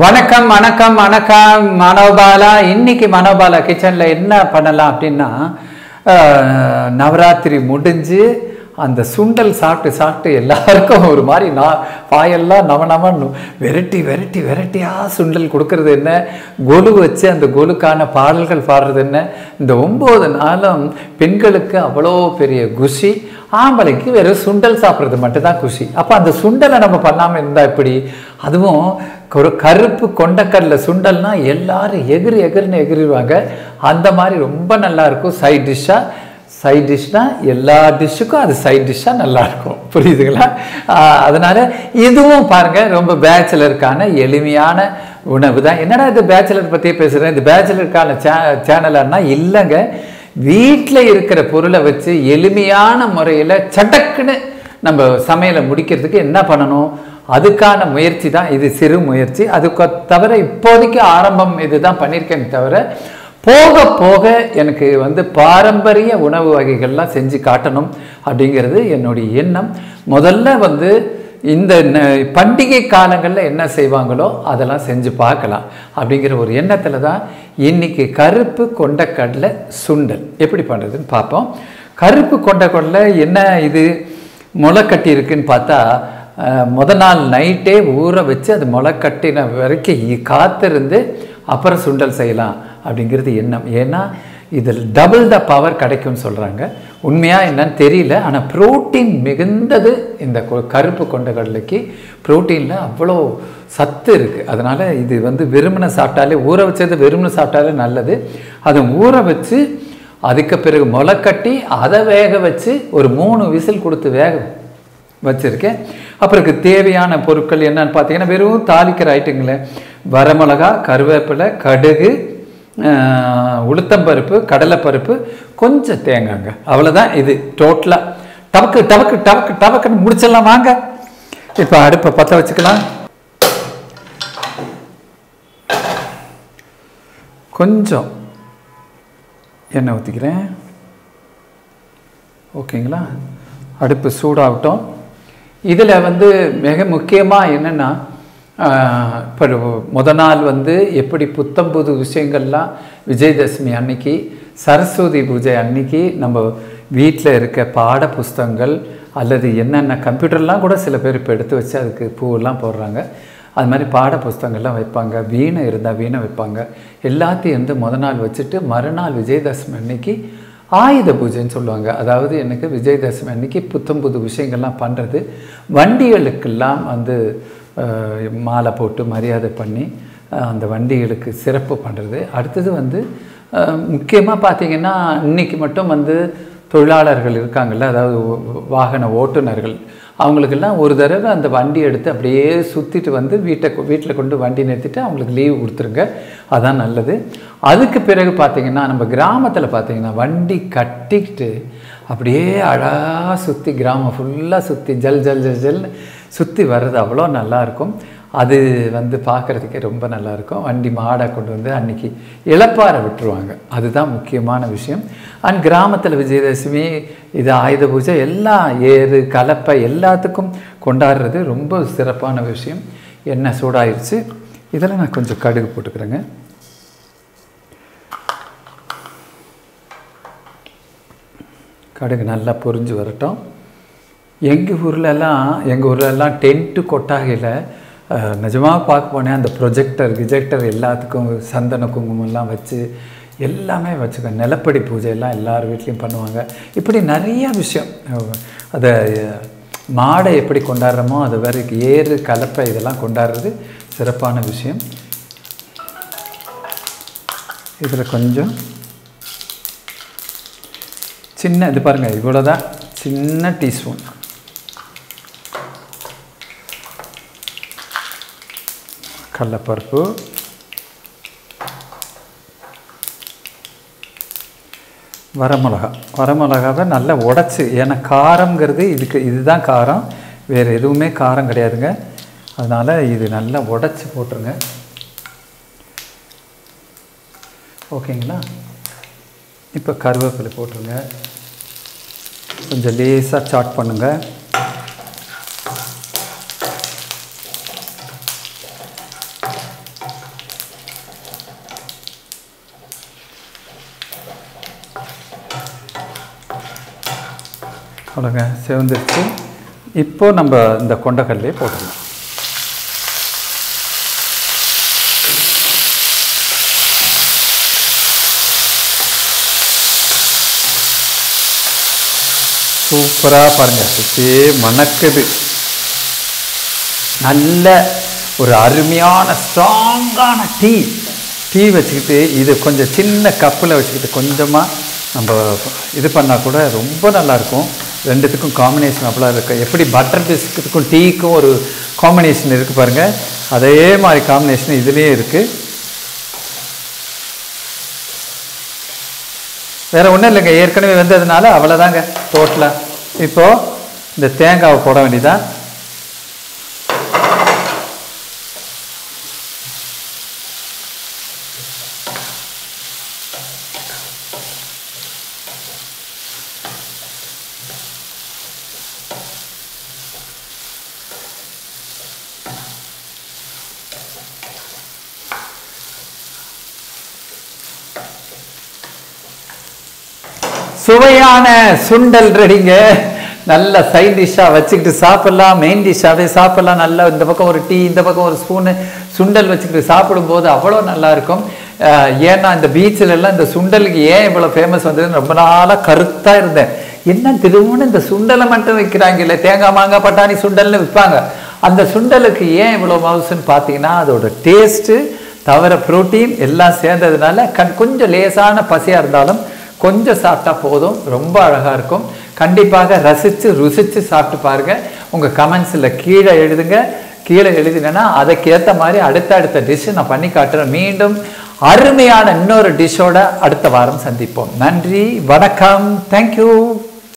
வணக்கம் வணக்கம் வணக்கம் மனோபாலா. இன்னைக்கு மனோபாலா கிச்சன்ல என்ன பண்ணலாம் அப்படின்னா, நவராத்திரி முடிஞ்சு அந்த சுண்டல் சாப்பிட்டு எல்லாருக்கும் ஒரு மாதிரி வாயெல்லாம் நவ வெரைட்டியாக சுண்டல் கொடுக்கறது என்ன, கொலு வச்சு அந்த கொலுக்கான பாடல்கள் பாடுறது என்ன. இந்த 9 நாளும் பெண்களுக்கு அவ்வளோ பெரிய குஷி, ஆம்பளைக்கு வெறும் சுண்டல் சாப்பிட்றது மட்டும்தான் குஷி. அப்போ அந்த சுண்டலை நம்ம பண்ணாமல் இருந்தால் எப்படி? அதுவும் ஒரு கருப்பு கொண்டக்கடலை சுண்டல்னா எல்லாரும் எகிர்னு எகிருவாங்க. அந்த மாதிரி ரொம்ப நல்லா இருக்கும். சைட் டிஷ்னா எல்லா டிஷ்ஷுக்கும் அது சைட் டிஷ்ஷாக நல்லாயிருக்கும். புரியுதுங்களா? அதனால் இதுவும் பாருங்கள், ரொம்ப பேச்சுலருக்கான எளிமையான உணவு தான். என்னடா இது பேச்சுலர் பற்றியே பேசுகிறேன், இது பேச்சுலருக்கான சேனலான்னா இல்லைங்க. வீட்டில் இருக்கிற பொருளை வச்சு எளிமையான முறையில் சடக்குன்னு நம்ம சமையலை முடிக்கிறதுக்கு என்ன பண்ணணும், அதுக்கான முயற்சி தான் இது. சிறு முயற்சி. அதுக்கு தவிர இப்போதைக்கு ஆரம்பம் இதுதான் பண்ணியிருக்கேன். தவிர போக போக எனக்கு பாரம்பரிய உணவு வகைகள்லாம் செஞ்சு காட்டணும் அப்படிங்கிறது என்னுடைய எண்ணம். முதல்ல இந்த பண்டிகை காலங்களில் என்ன செய்வாங்களோ அதெல்லாம் செஞ்சு பார்க்கலாம் அப்படிங்கிற ஒரு எண்ணத்தில் தான் இன்னைக்கு கருப்பு கொண்டக்கடலை சுண்டல் எப்படி பண்ணுறதுன்னு பார்ப்போம். கருப்பு கொண்டக்கடலை என்ன இது முளை கட்டி இருக்குன்னு பார்த்தா, முதல் நாள் நைட்டே ஊற வச்சு அது முளை கட்டின வரைக்கும் காத்திருந்து அப்புறம் சுண்டல் செய்யலாம் அப்படிங்கிறது எண்ணம். ஏன்னா இதில் டபுள் த பவர் கிடைக்கும்னு சொல்கிறாங்க. உண்மையாக என்னன்னு தெரியல, ஆனால் புரோட்டீன் மிகுந்தது இந்த கருப்பு கொண்டக்கடலைக்கு. புரோட்டீனில் அவ்வளோ சத்து இருக்குது. அதனால் இது வெறுமனை சாப்பிட்டாலே, ஊற வச்சது வெறுமனை சாப்பிட்டாலே நல்லது. அதை ஊற வச்சு அதுக்கு பிறகு முளை கட்டி அதை வேக வச்சு ஒரு 3 விசில் கொடுத்து வேக வச்சுருக்கேன். அப்புறம் தேவையான பொருட்கள் என்னன்னு பார்த்தீங்கன்னா, வெறும் தாளிக்கிற ஐட்டங்கள வரமிளகா, கருவேப்பிலை, கடுகு, உளுத்தம்பருப்பு, கடலைப்பருப்பு, கொஞ்சம் தேங்காங்க, அவ்வளோதான். இது டோட்டலாக டபக்குன்னு முடிச்சிடலாம் வாங்க. இப்போ அடுப்பை பற்ற வச்சுக்கலாம். கொஞ்சம் எண்ணெய் ஊற்றிக்கிறேன். ஓகேங்களா? அடுப்பு சூடாகட்டும். இதில் மிக முக்கியமாக என்னென்னா, இப்போ முத நாள் எப்படி புத்தம்புது விஷயங்கள்லாம் விஜயதசமி அன்னைக்கு, சரஸ்வதி பூஜை அன்னைக்கு நம்ம வீட்டில் இருக்க பாட புஸ்தகங்கள் அல்லது என்னென்ன கம்ப்யூட்டர்லாம் கூட சில பேர் இப்போ எடுத்து வச்சு அதுக்கு பூவெல்லாம் போடுறாங்க. அது மாதிரி பாட புஸ்தகங்கள்லாம் வைப்பாங்க. வீணை இருந்தால் வீணை வைப்பாங்க. எல்லாத்தையும் முத நாள் வச்சுட்டு மறுநாள் விஜயதசமி அன்னைக்கு ஆயுத பூஜைன்னு சொல்லுவாங்க. அதாவது எனக்கு விஜயதசமி அன்னைக்கு புத்தம்புது விஷயங்கள்லாம் பண்ணுறது, வண்டிகளுக்கெல்லாம் மாலை போட்டு மரியாதை பண்ணி அந்த வண்டிகளுக்கு சிறப்பு பண்ணுறது. அடுத்தது முக்கியமாக பார்த்திங்கன்னா, இன்றைக்கி மட்டும் தொழிலாளர்கள் இருக்காங்கள்ல, அதாவது வாகன ஓட்டுநர்கள், அவங்களுக்கெல்லாம் ஒரு தடவை அந்த வண்டி எடுத்து அப்படியே சுற்றிட்டு வீட்டில் கொண்டு வண்டி நிறுத்திட்டு அவங்களுக்கு லீவு கொடுத்துருங்க. அதான் நல்லது. அதுக்கு பிறகு பார்த்திங்கன்னா, நம்ம கிராமத்தில் பார்த்திங்கன்னா வண்டி கட்டிக்கிட்டு அப்படியே அழகாக சுற்றி கிராமம் ஃபுல்லாக சுற்றி ஜல் சுற்றி வர்றது அவ்வளோ நல்லாயிருக்கும். அது பார்க்குறதுக்கே ரொம்ப நல்லாயிருக்கும். வண்டி மாடை கொண்டு அன்றைக்கி இளப்பாறை விட்டுருவாங்க. அதுதான் முக்கியமான விஷயம். அண்ட் கிராமத்தில் விஜயதசமி, இது ஆயுத பூஜை, எல்லாம் ஏறு கலப்பை எல்லாத்துக்கும் கொண்டாடுறது ரொம்ப சிறப்பான விஷயம். எண்ணெய் சூடாயிருச்சு. இதில் நான் கொஞ்சம் கடுகு போட்டுக்கிறேங்க. கடுகு நல்லா பொரிஞ்சு வரட்டும். எங்கள் ஊர்லெலாம் டென்ட்டு கொட்டாகையில் நிஜமாக பார்க்க போனேன். அந்த ப்ரொஜெக்டர் எல்லாத்துக்கும் சந்தன குங்குமம்லாம் வச்சு எல்லாமே வச்சுக்க, நிலப்படி பூஜையெல்லாம் எல்லார் வீட்லேயும் பண்ணுவாங்க. இப்படி நிறையா விஷயம். அதை மாடை எப்படி கொண்டாடுறோமோ அது வேறு ஏறு கலப்பை இதெல்லாம் கொண்டாடுறது சிறப்பான விஷயம். இதில் கொஞ்சம் சின்ன இது பாருங்கள், இவ்வளோ தான், சின்ன டீஸ்பூன் கடலைப்பருப்பு, வரமிளகாவை நல்லா உடச்சி, ஏன்னா காரங்கிறது இதுதான் காரம், வேறு எதுவுமே காரம் கிடையாதுங்க. அதனால் இது நல்லா உடச்சி போட்டுருங்க. ஓகேங்களா? இப்போ கருவேப்பிலை போட்டுருங்க. கொஞ்சம் லேசாக சாட் பண்ணுங்கள். அவ்வளோங்க செவந்துருச்சு. இப்போ நம்ம இந்த கொண்டக்கடலையே போட்டுடலாம். சூப்பராக பாருங்கள், சுற்றி மணக்குது. நல்ல ஒரு அருமையான ஸ்ட்ராங்கான டீ வச்சுக்கிட்டு, இது கொஞ்சம் சின்ன கப்பில் வச்சுக்கிட்டு கொஞ்சமாக நம்ம இது பண்ணால் கூட ரொம்ப நல்லாயிருக்கும். ரெண்டுத்துக்கும் காம்பினேஷன் அவ்வளோ இருக்குது. எப்படி பட்டர் பிஸ்கட்டுக்கும் டீக்கும் ஒரு காம்பினேஷன் இருக்குது பாருங்கள், அதே மாதிரி காம்பினேஷன் இதுலேயே இருக்குது. வேறு ஒன்றும் இல்லைங்க, ஏற்கனவே வந்ததுனால அவ்வளோதாங்க டோட்டலாக. இப்போது இந்த தேங்காவை போட வேண்டியதான். சுவையான சுண்டல் ரெடிங்க. நல்ல சைட் டிஷ்ஷாக வச்சுக்கிட்டு சாப்பிட்லாம், மெயின் டிஷ்ஷாகவே சாப்பிட்லாம். நல்லா இந்த பக்கம் ஒரு டீ, இந்த பக்கம் ஒரு ஸ்பூனு சுண்டல் வச்சுக்கிட்டு சாப்பிடும்போது அவ்வளோ நல்லாயிருக்கும். ஏன்னா இந்த பீச்சிலெல்லாம் இந்த சுண்டலுக்கு ஏன் இவ்வளோ ஃபேமஸ் வந்ததுன்னு ரொம்ப நாளாக கருத்தாக இருந்தேன். என்ன திரும்பவும் இந்த சுண்டலை மட்டும் வைக்கிறாங்க, இல்லை தேங்காய் மாங்காய் பட்டாணி சுண்டல்னு விற்பாங்க. அந்த சுண்டலுக்கு ஏன் இவ்வளோ மவுசுன்னு பார்த்தீங்கன்னா அதோட டேஸ்ட்டு தவிர ப்ரோட்டீன் எல்லாம் சேர்ந்ததுனால கொஞ்சம் லேசான பசியாக இருந்தாலும் கொஞ்சம் சாப்பிட்டா போதும், ரொம்ப அழகாக இருக்கும். கண்டிப்பாக ரசித்து ருசித்து சாப்பிட்டு பாருங்கள். உங்கள் கமெண்ட்ஸில் கீழே எழுதுங்க. கீழே எழுதினேன்னா அதுக்கேற்ற மாதிரி அடுத்த டிஷ்ஷு நான் பண்ணி காட்டுறேன். மீண்டும் அருமையான இன்னொரு டிஷ்ஷோட அடுத்த வாரம் சந்திப்போம். நன்றி, வணக்கம், தேங்க்யூ.